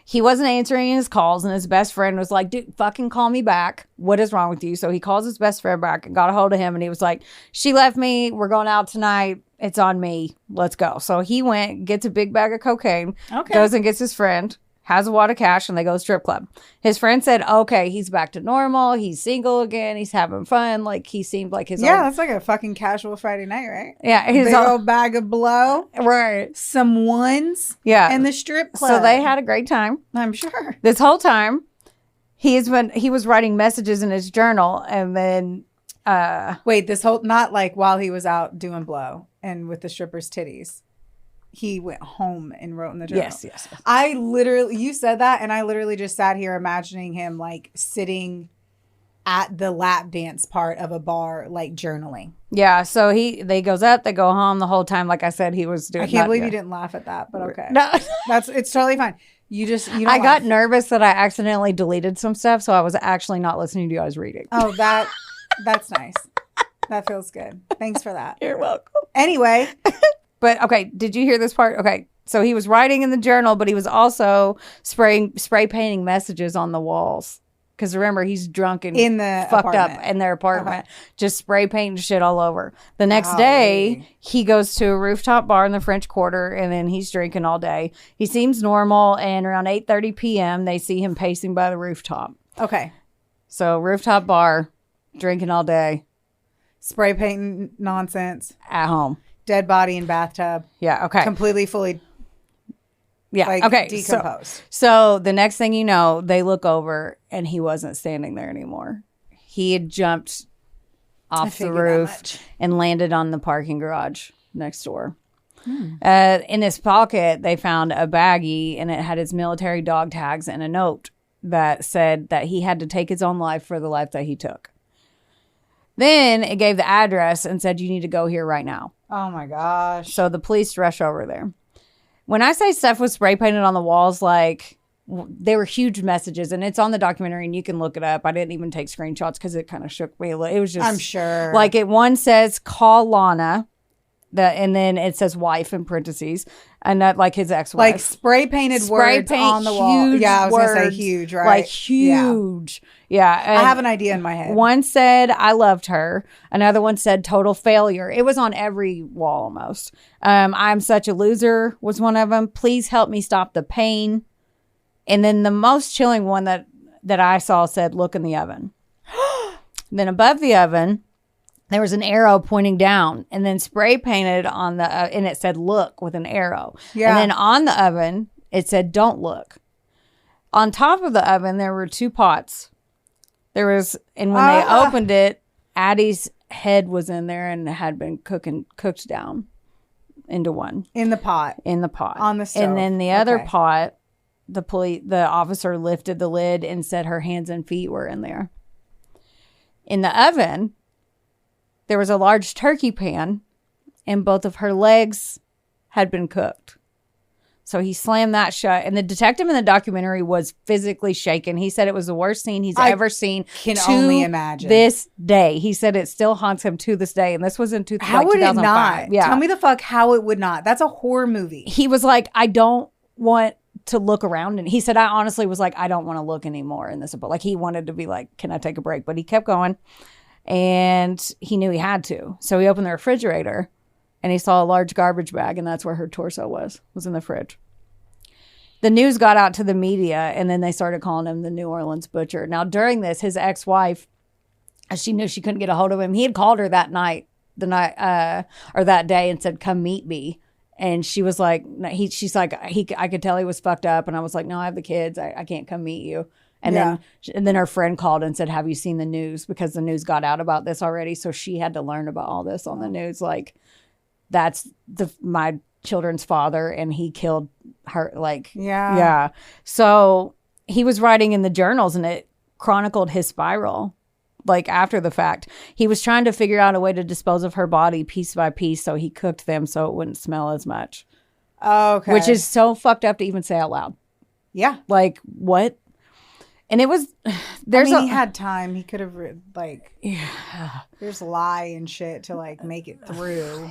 he wasn't answering his calls, and his best friend was like, dude, fucking call me back. What is wrong with you? So he calls his best friend back and got a hold of him, and he was like, she left me. We're going out tonight. it's on me. Let's go. So he went, gets a big bag of cocaine, Okay. goes and gets his friend, has a wad of cash, and they go to the strip club. His friend said, okay, he's back to normal. He's single again. He's having fun. Like, he seemed like his Yeah, old... that's like a fucking casual Friday night, right? Yeah, his Big old... old bag of blow, Right. some ones, Yeah. and the strip club. So they had a great time. I'm sure. This whole time, he was writing messages in his journal, and then... Wait, this whole, not like while he was out doing blow and with the stripper's titties. He went home and wrote in the journal. Yes. I literally, you said that, and I literally just sat here imagining him like sitting at the lap dance part of a bar, like journaling. Yeah, so they goes up, they go home the whole time. Like I said, he was doing... I can't believe you didn't laugh at that, but okay. No. It's totally fine. You don't I got laugh. nervous that I accidentally deleted some stuff, so I was actually not listening to you guys reading. Oh, that's nice. That feels good. Thanks for that. You're welcome. Anyway, But okay, did you hear this part? Okay, so he was writing in the journal, but he was also spray painting messages on the walls. Because remember, he's drunk and in the fucked apartment. up in their apartment, Okay. just spray painting shit all over. The next day, he goes to a rooftop bar in the French Quarter, and then he's drinking all day. He seems normal, and around 8:30 p.m., they see him pacing by the rooftop. Okay. So rooftop bar, drinking all day, Spray painting nonsense. at home. Dead body in bathtub. Yeah. Okay. Completely, fully Yeah. like okay. decomposed. So the next thing you know, they look over and he wasn't standing there anymore. He had jumped off the figured that roof much. and landed on the parking garage next door. In his pocket, they found a baggie and it had his military dog tags and a note that said that he had to take his own life for the life that he took. Then it gave the address and said, you need to go here right now. Oh my gosh. So the police rush over there. When I say stuff was spray painted on the walls, like they were huge messages, and it's on the documentary and you can look it up. I didn't even take screenshots because it kind of shook me. It was just, I'm sure. like one says call Lana, and then it says wife in parentheses, and that like his ex-wife. like spray painted Spray words paint, on the wall. huge Yeah, I was going to words, say huge, right? like Yeah. huge. Yeah. I and have an idea in my head. one said, I loved her. Another one said, total failure. It was on every wall almost. I'm such a loser was one of them. Please help me stop the pain. And then the most chilling one that I saw said, look in the oven. Then above the oven, there was an arrow pointing down, and then spray painted on the, and it said, look, with an arrow. Yeah. And then on the oven, it said, don't look. On top of the oven, there were two pots. There was, and when they opened it, Addie's head was in there and had been cooked down into one in the pot. in the pot On the stove. And then the other Okay. pot, the officer lifted the lid and said her hands and feet were in there. In the oven, there was a large turkey pan, and both of her legs had been cooked. So he slammed that shut, and the detective in the documentary was physically shaken. He said it was the worst scene he's ever seen. can to only imagine. This day. He said it still haunts him to this day, and this was in How would it 2005. not? Yeah. Tell me the fuck how it would not. That's a horror movie. He was like, I don't want to look around. And he said, I honestly was like, I don't want to look anymore in this. But like, he wanted to be like, can I take a break? But he kept going, and he knew he had to. So he opened the refrigerator, and he saw a large garbage bag, and that's where her torso was in the fridge. The news got out to the media, and then they started calling him the New Orleans Butcher. Now, during this, his ex-wife, she knew she couldn't get a hold of him. He had called her that day and said, come meet me. And she was like, she's like, I could tell he was fucked up. And I was like, no, I have the kids. I can't come meet you. And then her friend called and said, have you seen the news? Because the news got out about this already. So she had to learn about all this on the news. Like, that's my children's father, and he killed her. Like, yeah. So he was writing in the journals, and it chronicled his spiral. Like, after the fact, he was trying to figure out a way to dispose of her body piece by piece, so he cooked them so it wouldn't smell as much. Okay. Which is so fucked up to even say out loud. Yeah. Like, what? And it was, he had time. He could have there's lie and shit to like make it through.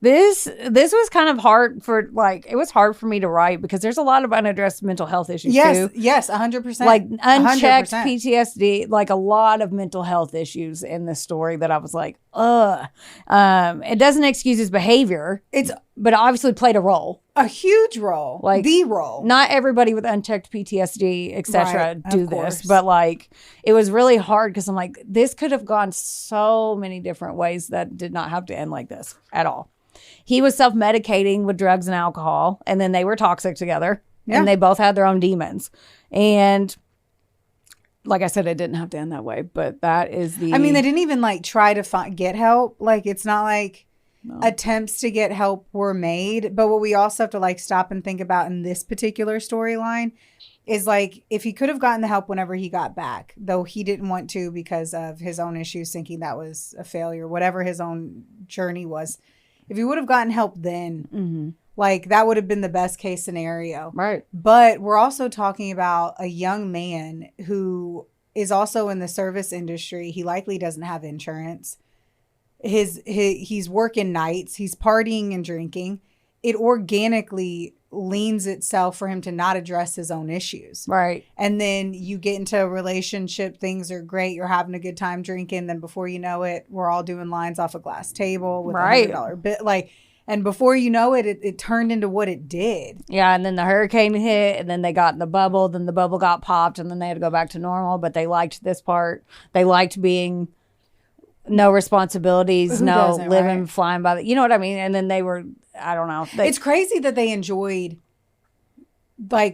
This was kind of hard for it was hard for me to write because there's a lot of unaddressed mental health issues too. Yes, 100%. Like unchecked 100%. PTSD, like a lot of mental health issues in this story that I was like, ugh. It doesn't excuse his behavior. But it obviously played a role. A huge role. Like the role. Not everybody with unchecked PTSD, etc. Right, do this. But it was really hard because I'm like, this could have gone so many different ways that did not have to end like this at all. He was self-medicating with drugs and alcohol, and then they were toxic together, and they both had their own demons. And like I said, it didn't have to end that way, but that is the... I mean, they didn't even try to get help. It's not like attempts to get help were made. But what we also have to stop and think about in this particular storyline is if he could have gotten the help whenever he got back, though he didn't want to because of his own issues, thinking that was a failure, whatever his own journey was. If he would have gotten help then, that would have been the best case scenario. Right. But we're also talking about a young man who is also in the service industry. He likely doesn't have insurance. He's working nights. He's partying and drinking. It organically leans itself for him to not address his own issues. Right. And then you get into a relationship, things are great, you're having a good time drinking, then before you know it, we're all doing lines off a glass table with $100 bit. And before you know it, it turned into what it did. Yeah, and then the hurricane hit, and then they got in the bubble, then the bubble got popped, and then they had to go back to normal, but they liked this part. They liked being no responsibilities, living, flying by the, you know what I mean? And then they were, I don't know. It's crazy that they enjoyed I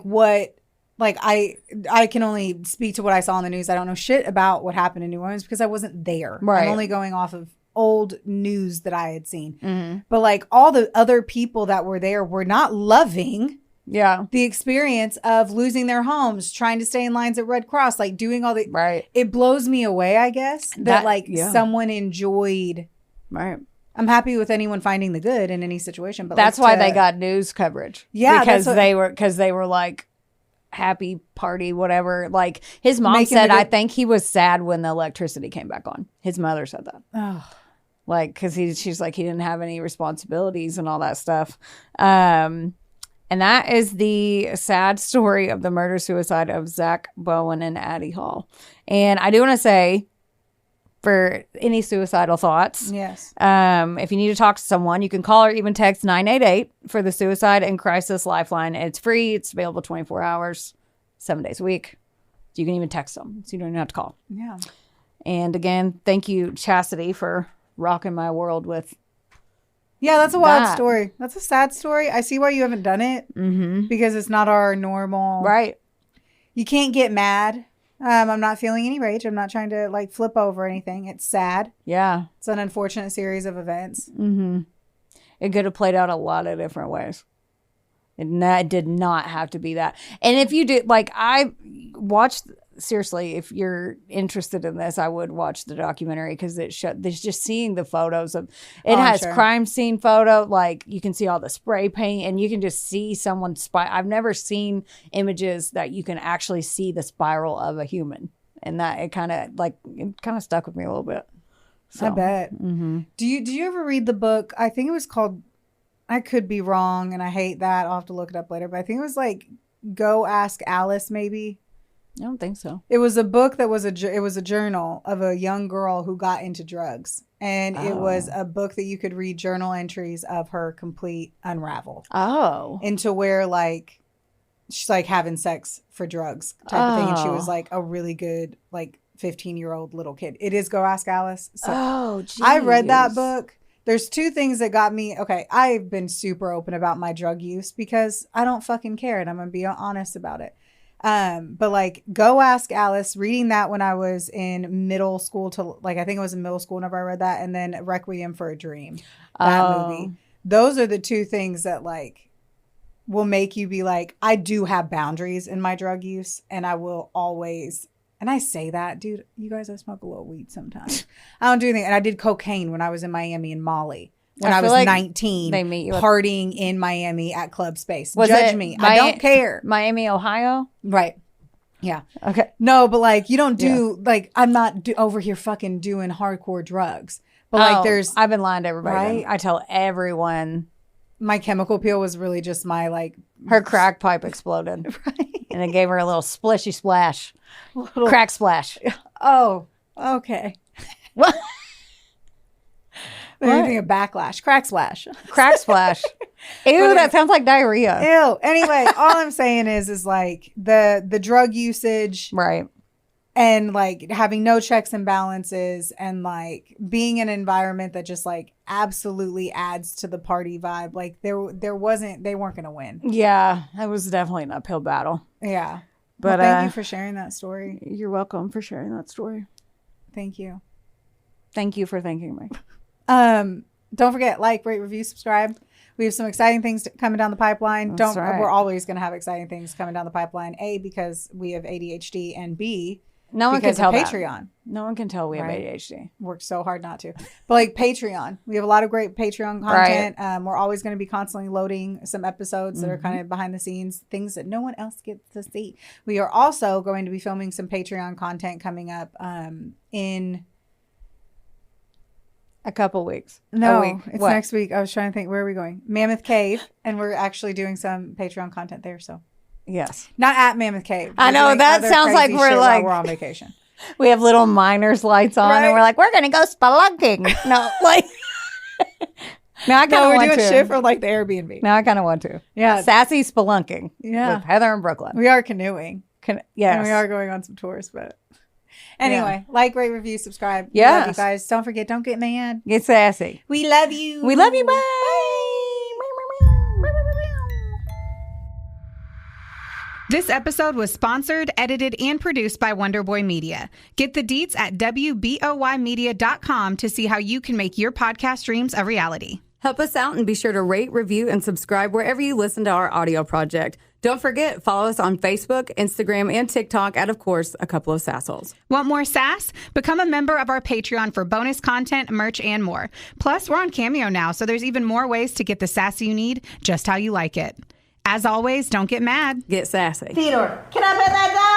can only speak to what I saw in the news. I don't know shit about what happened in New Orleans because I wasn't there. Right. I'm only going off of old news that I had seen. Mm-hmm. But all the other people that were there were not loving the experience of losing their homes, trying to stay in lines at Red Cross, doing all the... Right. It blows me away, I guess, that someone enjoyed... Right. I'm happy with anyone finding the good in any situation, but that's why they got news coverage. Yeah, because they were happy party, whatever. His mom said, I think he was sad when the electricity came back on. His mother said that. Oh. Because she's he didn't have any responsibilities and all that stuff. And that is the sad story of the murder-suicide of Zack, Bowen, and Addie Hall. And I do want to say, for any suicidal thoughts, yes, if you need to talk to someone, you can call or even text 988 for the Suicide and Crisis Lifeline. It's free. It's available 24 hours, 7 days a week. So you can even text them, so you don't even have to call. Yeah. And again, thank you, Chastity, for rocking my world with... Yeah, that's a wild story. That's a sad story. I see why you haven't done it. Mm-hmm. Because it's not our normal... Right. You can't get mad. I'm not feeling any rage. I'm not trying to flip over anything. It's sad. Yeah. It's an unfortunate series of events. Mm-hmm. It could have played out a lot of different ways. It did not have to be that. And if you did, I watched... Seriously, if you're interested in this, I would watch the documentary because there's just seeing the photos of it has crime scene photo. You can see all the spray paint and you can just see someone's I've never seen images that you can actually see the spiral of a human, and that it kind of stuck with me a little bit. So, I bet. Mm-hmm. Do you ever read the book? I think it was called. I could be wrong, and I hate that. I'll have to look it up later. But I think it was Go Ask Alice, maybe. I don't think so. It was a book that was it was a journal of a young girl who got into drugs. And it was a book that you could read journal entries of her complete unravel. Oh. Into where she's having sex for drugs type of thing. And she was a really good 15-year-old little kid. It is Go Ask Alice. So geez. I read that book. There's two things that got me. Okay, I've been super open about my drug use because I don't fucking care. And I'm going to be honest about it. But Go Ask Alice, reading that when I was in middle school I think it was in middle school whenever I read that, and then Requiem for a Dream, that movie. Those are the two things that will make you be I do have boundaries in my drug use, and I will always, and I say that, dude, you guys, I smoke a little weed sometimes. I don't do anything. And I did cocaine when I was in Miami and Molly. When I was 19, they meet you partying in Miami at Club Space. Judge me. I don't care. Miami, Ohio? Right. Yeah. Okay. No, but like you don't do like I'm not over here fucking doing hardcore drugs. But like there's I've been lying to everybody. Right? I tell everyone my chemical peel was really just my like her crack pipe exploded. right. And it gave her a little splishy splash. Crack splash. Oh, okay. What? Anything a backlash, crack splash. Crack splash. Ew, that sounds like diarrhea. Ew. Anyway, all I'm saying is like the drug usage, Right. and like having no checks and balances, and like being in an environment that just like absolutely adds to the party vibe. Like they weren't gonna win. Yeah, it was definitely an uphill battle. Yeah. But well, thank you for sharing that story. You're welcome for sharing that story. Thank you. Thank you for thanking me. Don't forget, like, rate, review, subscribe. We have some exciting things coming down the pipeline. That's right. We're always going to have exciting things coming down the pipeline. A, because we have ADHD, and B, No one can because tell of that. Patreon. No one can tell we have Right. ADHD. Worked so hard not to. But like Patreon, we have a lot of great Patreon content. We're always going to be constantly loading some episodes that are kind of behind the scenes, things that no one else gets to see. We are also going to be filming some Patreon content coming up in A couple weeks. No, A week. it's What? next week. I was trying to think, where are we going? Mammoth Cave, and we're actually doing some Patreon content there. So Yes. not at Mammoth Cave. I We're know, doing that other sounds like crazy we're shit while like- we're on vacation. We have little miner's lights on Right. and we're like, we're going to go spelunking. No, like. Now I kind No, of we're want doing to. shit for like the Airbnb. Now I kind of want to. Yeah, Sassy spelunking. Yeah. With Heather in Brooklyn. we are canoeing, Yes. and we are going on some tours. But anyway, like, rate, review, subscribe. We Yes. love you guys. Don't forget. Don't get mad. Get sassy. We love you. We love you. Bye. This episode was sponsored, edited, and produced by Wonderboy Media. Get the deets at wboymedia.com to see how you can make your podcast dreams a reality. Help us out and be sure to rate, review, and subscribe wherever you listen to our audio project. Don't forget, follow us on Facebook, Instagram, and TikTok at, of course, A Couple of Sassholes. Want more sass? Become a member of our Patreon for bonus content, merch, and more. Plus, we're on Cameo now, so there's even more ways to get the sass you need just how you like it. As always, don't get mad. Get sassy. Theodore, can I pet that dog?